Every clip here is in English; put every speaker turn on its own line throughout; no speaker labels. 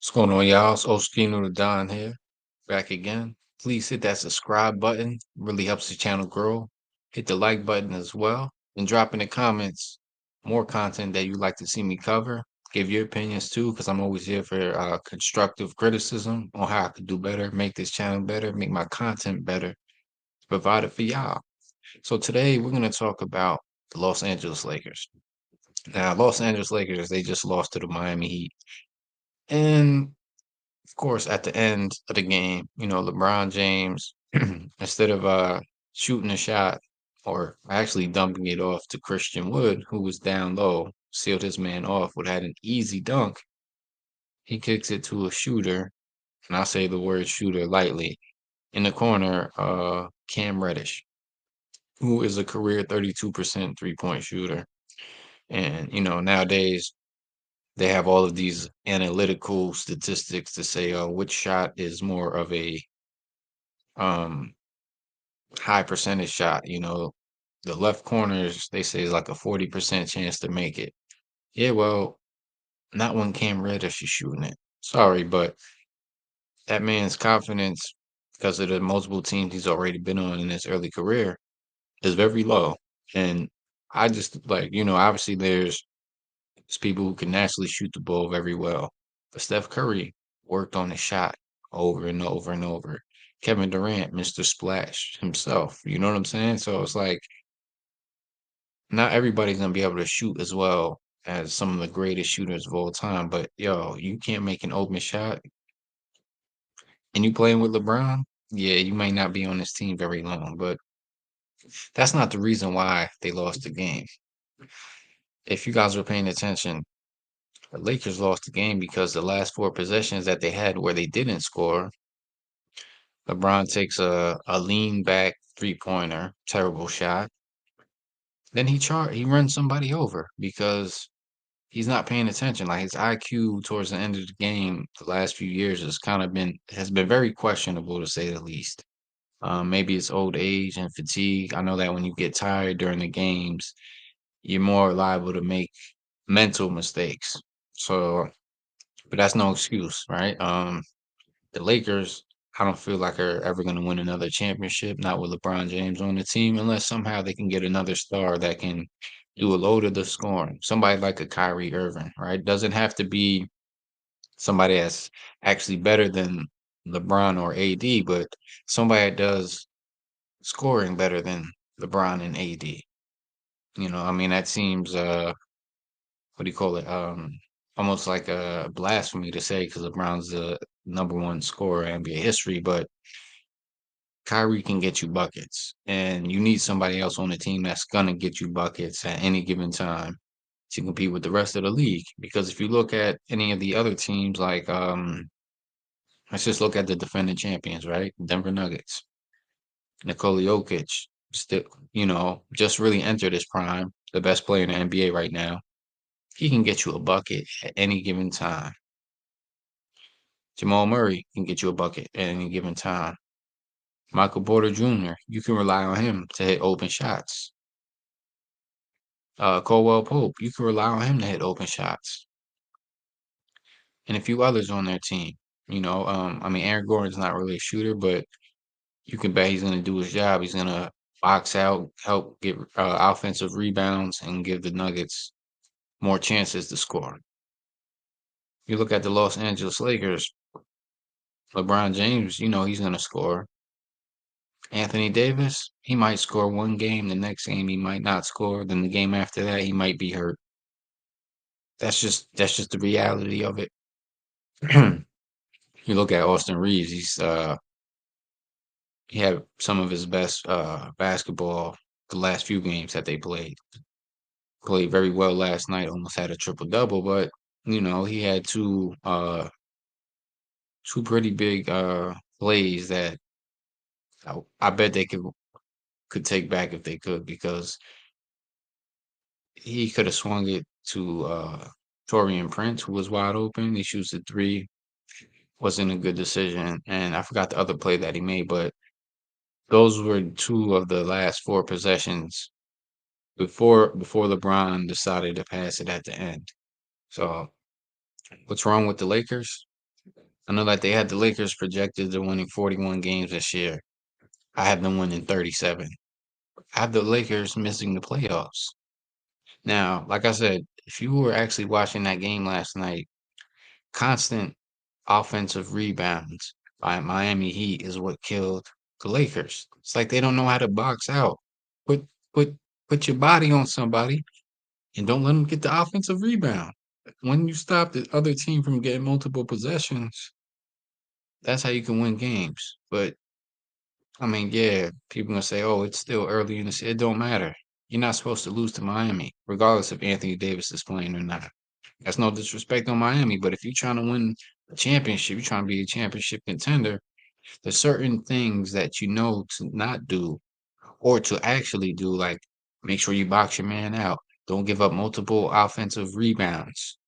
What's going on, y'all? It's Oskino the Don here, back again. Please hit that subscribe button. Really helps the channel grow. Hit the like button as well. And drop in the comments more content that you'd like to see me cover. Give your opinions too, because I'm always here for constructive criticism on how I could do better, make this channel better, make my content better, provide it for y'all. So today we're going to talk about the Los Angeles Lakers. Now, Los Angeles Lakers, they just lost to the Miami Heat. And of course, at the end of the game, LeBron James, instead of shooting a shot or actually dumping it off to Christian Wood, who was down low, sealed his man off, would had an easy dunk. He kicks it to a shooter, and I say the word shooter lightly, in the corner, Cam Reddish, who is a career 32% three-point shooter. And, nowadays they have all of these analytical statistics to say, which shot is more of a um high percentage shot. The left corners, they say, is like a 40% chance to make it. Yeah, well, not when Cam Reddish is shooting it. Sorry, but that man's confidence, because of the multiple teams he's already been on in his early career, is very low. And I just like, obviously there's people who can naturally shoot the ball very well. But Steph Curry worked on his shot over and over and over. Kevin Durant, Mr. Splash himself. You know what I'm saying? So it's like not everybody's gonna be able to shoot as well as some of the greatest shooters of all time. But yo, you can't make an open shot and you playing with LeBron, yeah, you may not be on this team very long. But that's not the reason why they lost the game. If you guys were paying attention, the Lakers lost the game because the last four possessions that they had where they didn't score, LeBron takes a lean back three-pointer, terrible shot. Then he runs somebody over because he's not paying attention. Like his IQ towards the end of the game, the last few years has been very questionable to say the least. Maybe it's old age and fatigue. I know that when you get tired during the games, you're more liable to make mental mistakes. So, but that's no excuse, right? The Lakers, I don't feel like are ever going to win another championship, not with LeBron James on the team, unless somehow they can get another star that can do a load of the scoring. Somebody like a Kyrie Irving, right? Doesn't have to be somebody that's actually better than LeBron or AD, but somebody that does scoring better than LeBron and AD. I mean, that seems what do you call it? Almost like a blasphemy to say because LeBron's the number one scorer in NBA history, but Kyrie can get you buckets, and you need somebody else on the team that's gonna get you buckets at any given time to compete with the rest of the league. Because if you look at any of the other teams, like let's just look at the defending champions, right? Denver Nuggets, Nikola Jokic, still, just really entered his prime, the best player in the NBA right now. He can get you a bucket at any given time. Jamal Murray can get you a bucket at any given time. Michael Porter Jr., you can rely on him to hit open shots. Caldwell Pope, you can rely on him to hit open shots. And a few others on their team. I mean, Aaron Gordon's not really a shooter, but you can bet he's going to do his job. He's going to box out, help get offensive rebounds, and give the Nuggets more chances to score. You look at the Los Angeles Lakers, LeBron James, he's going to score. Anthony Davis, he might score one game. The next game, he might not score. Then the game after that, he might be hurt. That's just the reality of it. You look at Austin Reeves, he had some of his best basketball the last few games that they played. Played very well last night, almost had a triple double, but he had two pretty big plays that I bet they could take back if they could, because he could have swung it to Torian Prince, who was wide open. He shoots a three. Wasn't a good decision. And I forgot the other play that he made, but those were two of the last four possessions before LeBron decided to pass it at the end. So what's wrong with the Lakers? I know that they had the Lakers projected to winning 41 games this year. I have them winning 37. I have the Lakers missing the playoffs. Now, like I said, if you were actually watching that game last night, constant offensive rebounds by Miami Heat is what killed the Lakers. It's like they don't know how to box out. Put put put your body on somebody and don't let them get the offensive rebound. When you stop the other team from getting multiple possessions, that's how you can win games. But I mean, yeah, people gonna say, "Oh, it's still early in the season." It don't matter. You're not supposed to lose to Miami, regardless if Anthony Davis is playing or not. That's no disrespect on Miami, but if you're trying to win a championship, you're trying to be a championship contender, there's certain things that you know to not do or to actually do, like make sure you box your man out. Don't give up multiple offensive rebounds.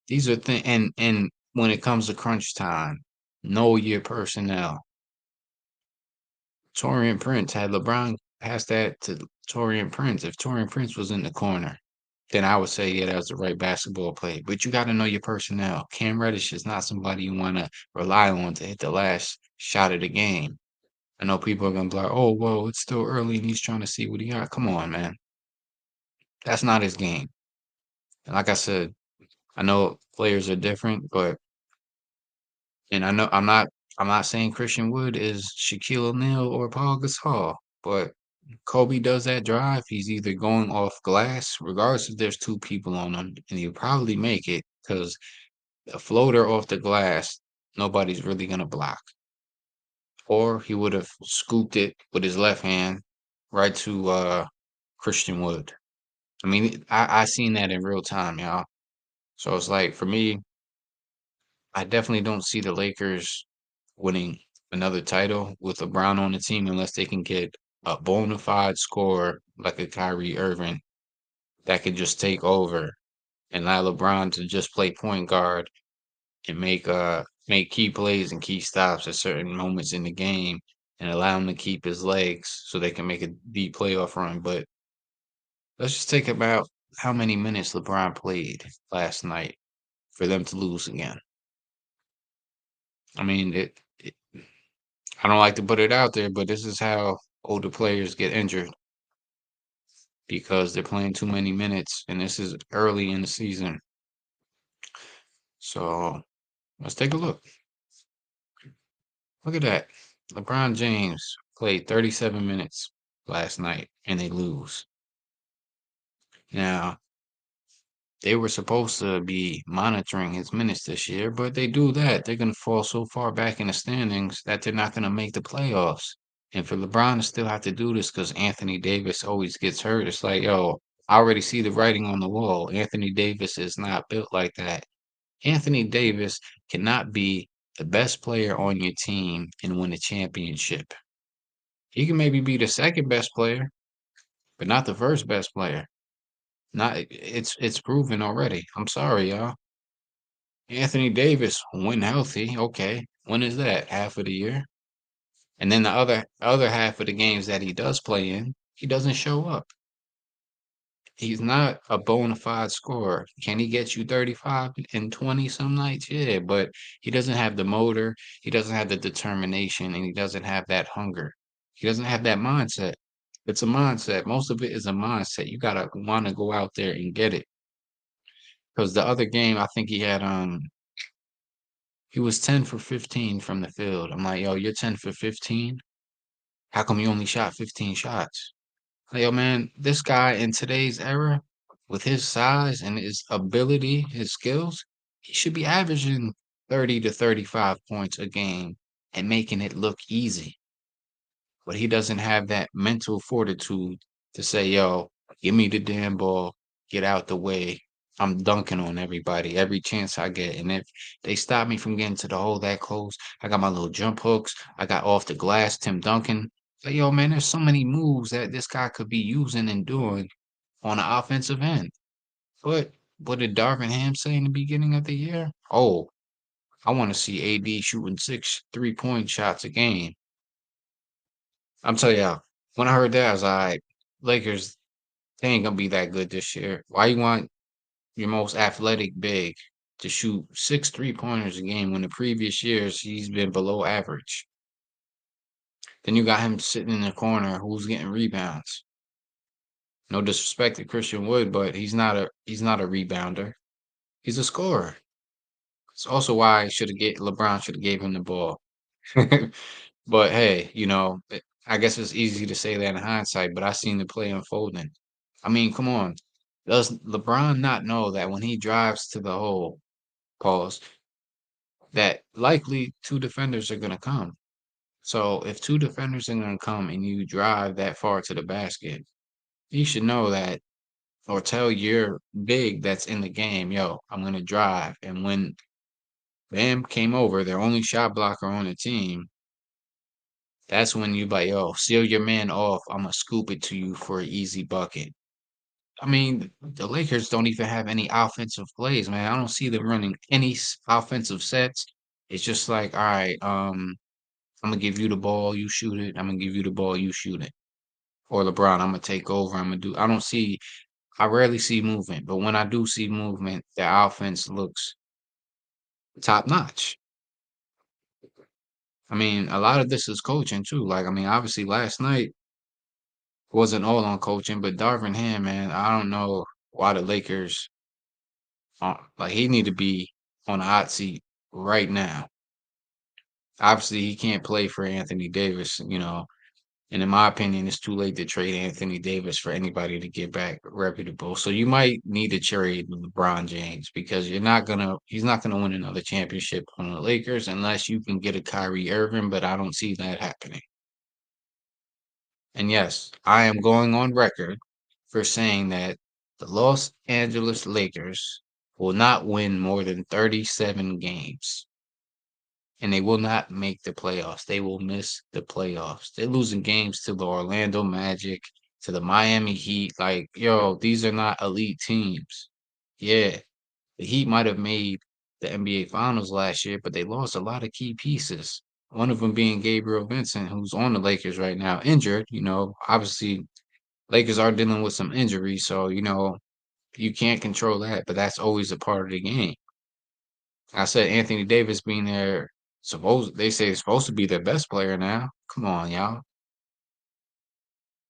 These are things, and when it comes to crunch time, know your personnel. Torian Prince had LeBron pass that to Torian Prince. If Torian Prince was in the corner, then I would say, yeah, that was the right basketball play. But you got to know your personnel. Cam Reddish is not somebody you want to rely on to hit the last shot of the game. I know people are going to be like, oh, whoa, it's still early and he's trying to see what he got. Come on, man. That's not his game. And like I said, I know players are different, but and I know I'm not saying Christian Wood is Shaquille O'Neal or Paul Gasol, but Kobe does that drive. He's either going off glass, regardless if there's two people on him, and he'll probably make it because a floater off the glass, nobody's really gonna block. Or he would have scooped it with his left hand right to Christian Wood. I mean, I seen that in real time, y'all. So it's like for me, I definitely don't see the Lakers winning another title with LeBron on the team unless they can get a bona fide scorer like a Kyrie Irving that could just take over and allow LeBron to just play point guard and make key plays and key stops at certain moments in the game and allow him to keep his legs so they can make a deep playoff run. But let's just think about how many minutes LeBron played last night for them to lose again. I mean, I don't like to put it out there, but this is how older players get injured because they're playing too many minutes, and this is early in the season. So let's take a look. Look at that. LeBron James played 37 minutes last night, and they lose. Now, they were supposed to be monitoring his minutes this year, but they do that. They're going to fall so far back in the standings that they're not going to make the playoffs. And for LeBron to still have to do this because Anthony Davis always gets hurt, it's like, yo, I already see the writing on the wall. Anthony Davis is not built like that. Anthony Davis cannot be the best player on your team and win a championship. He can maybe be the second best player, but not the first best player. Not it's proven already. I'm sorry, y'all. Anthony Davis, when healthy, okay. When is that? Half of the year? And then the other half of the games that he does play in, he doesn't show up. He's not a bona fide scorer. Can he get you 35 and 20 some nights? Yeah, but he doesn't have the motor, he doesn't have the determination, and he doesn't have that hunger. He doesn't have that mindset. It's a mindset. Most of it is a mindset. You gotta want to go out there and get it. Because the other game, I think he was 10 for 15 from the field. I'm like, yo, you're 10 for 15. How come you only shot 15 shots? Like, yo, man, this guy in today's era, with his size and his ability, his skills, he should be averaging 30 to 35 points a game and making it look easy. But he doesn't have that mental fortitude to say, yo, give me the damn ball, get out the way. I'm dunking on everybody every chance I get. And if they stop me from getting to the hole that close, I got my little jump hooks. I got off the glass, Tim Duncan. Like, yo, man, there's so many moves that this guy could be using and doing on the offensive end. But what did Darvin Ham say in the beginning of the year? Oh, I want to see AD shooting 6 3-point shots a game. I'm telling y'all, when I heard that, I was like, Lakers, they ain't gonna be that good this year. Why you want your most athletic big to shoot 6 3-pointers a game when the previous years he's been below average. Then you got him sitting in the corner who's getting rebounds. No disrespect to Christian Wood, but he's not a rebounder. He's a scorer. It's also why LeBron should have gave him the ball. But hey, I guess it's easy to say that in hindsight, but I seen the play unfolding. I mean, come on. Does LeBron not know that when he drives to the hole, pause, that likely two defenders are gonna come? So if two defenders are gonna come and you drive that far to the basket, you should know that or tell your big that's in the game, yo, I'm gonna drive. And when Bam came over, their only shot blocker on the team, that's when you like, yo, seal your man off. I'm gonna scoop it to you for an easy bucket. I mean, the Lakers don't even have any offensive plays, man. I don't see them running any offensive sets. It's just like, all right, I'm gonna give you the ball, you shoot it. I'm gonna give you the ball, you shoot it. Or LeBron, I'm gonna take over. I'm gonna do. I rarely see movement, but when I do see movement, the offense looks top notch. I mean, a lot of this is coaching too. Like, I mean, obviously last night wasn't all on coaching, but Darvin Ham, man, I don't know why the Lakers, like, he need to be on a hot seat right now. Obviously, he can't play for Anthony Davis. And in my opinion, it's too late to trade Anthony Davis for anybody to get back reputable. So you might need to trade LeBron James because he's not gonna win another championship on the Lakers unless you can get a Kyrie Irving, but I don't see that happening. And yes, I am going on record for saying that the Los Angeles Lakers will not win more than 37 games. And they will not make the playoffs. They will miss the playoffs. They're losing games to the Orlando Magic, to the Miami Heat. Like, yo, these are not elite teams. Yeah, the Heat might have made the NBA Finals last year, but they lost a lot of key pieces. One of them being Gabriel Vincent, who's on the Lakers right now, injured. Obviously, Lakers are dealing with some injuries, so you can't control that, but that's always a part of the game. I said Anthony Davis being there, they say he's supposed to be their best player now. Come on, y'all.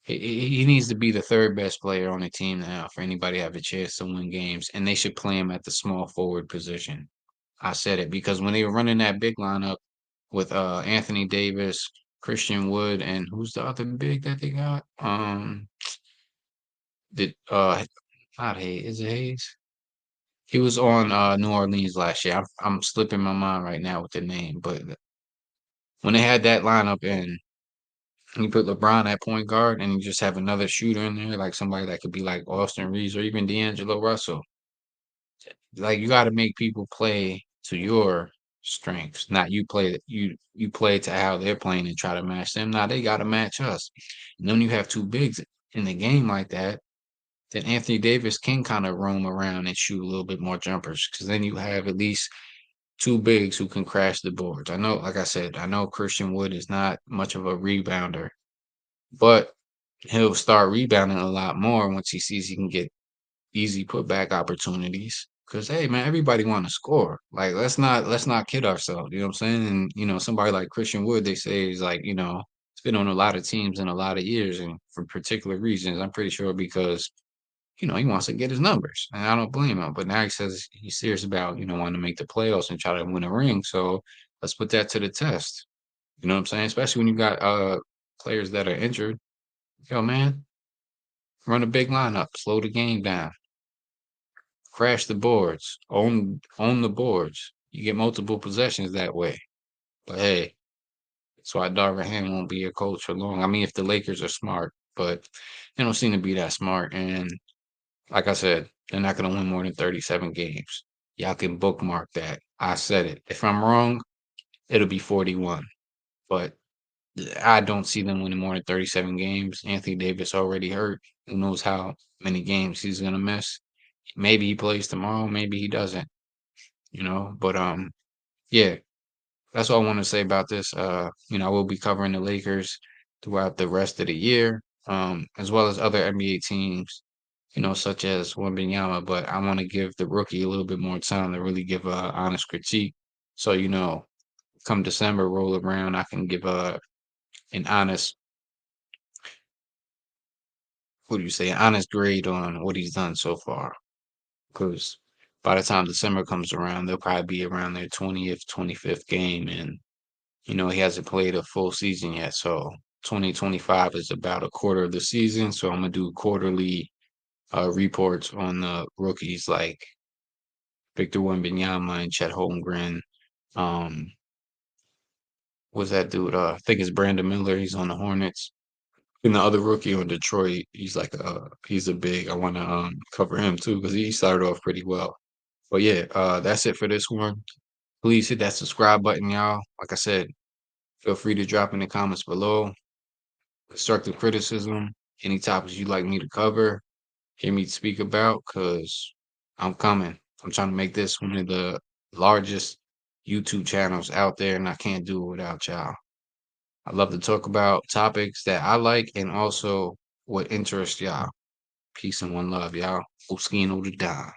He needs to be the third best player on the team now for anybody to have a chance to win games, and they should play him at the small forward position. I said it because when they were running that big lineup with Anthony Davis, Christian Wood, and who's the other big that they got? Did not Hayes? Is it Hayes? He was on New Orleans last year. I'm slipping my mind right now with the name, but when they had that lineup and you put LeBron at point guard and you just have another shooter in there, like somebody that could be like Austin Reeves or even D'Angelo Russell. Like you got to make people play to your strengths, not you play to how they're playing and try to match them. Now they got to match us. And then you have two bigs in the game like that. Then Anthony Davis can kind of roam around and shoot a little bit more jumpers because then you have at least two bigs who can crash the boards. I know, like I said, I know Christian Wood is not much of a rebounder, but he'll start rebounding a lot more once he sees he can get easy putback opportunities. Cause hey man, everybody want to score. Like let's not kid ourselves. You know what I'm saying? And somebody like Christian Wood, they say is like, it's been on a lot of teams in a lot of years and for particular reasons. I'm pretty sure because he wants to get his numbers. And I don't blame him. But now he says he's serious about, wanting to make the playoffs and try to win a ring. So let's put that to the test. You know what I'm saying? Especially when you got players that are injured. Yo, man, run a big lineup, slow the game down, crash the boards, own the boards. You get multiple possessions that way. But hey, that's why Darvin Ham won't be a coach for long. I mean, if the Lakers are smart, but they don't seem to be that smart. And like I said, they're not going to win more than 37 games. Y'all can bookmark that. I said it. If I'm wrong, it'll be 41. But I don't see them winning more than 37 games. Anthony Davis already hurt. Who knows how many games he's gonna miss? Maybe he plays tomorrow, maybe he doesn't. But yeah, that's all I want to say about this. I will be covering the Lakers throughout the rest of the year, as well as other NBA teams. such as Wembanyama, but I want to give the rookie a little bit more time to really give a honest critique. So, come December roll around, I can give an honest, what do you say, an honest grade on what he's done so far. Because by the time December comes around, they'll probably be around their 20th, 25th game, and he hasn't played a full season yet. So 2025 is about a quarter of the season. So I'm gonna do quarterly reports on the rookies like Victor Wembanyama and Chet Holmgren. Um, what's that dude? I think it's Brandon Miller. He's on the Hornets. And the other rookie on Detroit, he's a big. I want to cover him too because he started off pretty well. But yeah, that's it for this one. Please hit that subscribe button, y'all. Like I said, feel free to drop in the comments below. Constructive criticism, any topics you'd like me to cover, hear me speak about, because I'm coming. I'm trying to make this one of the largest YouTube channels out there, and I can't do it without y'all. I love to talk about topics that I like and also what interests y'all. Peace and one love, y'all. Oski and Odadon.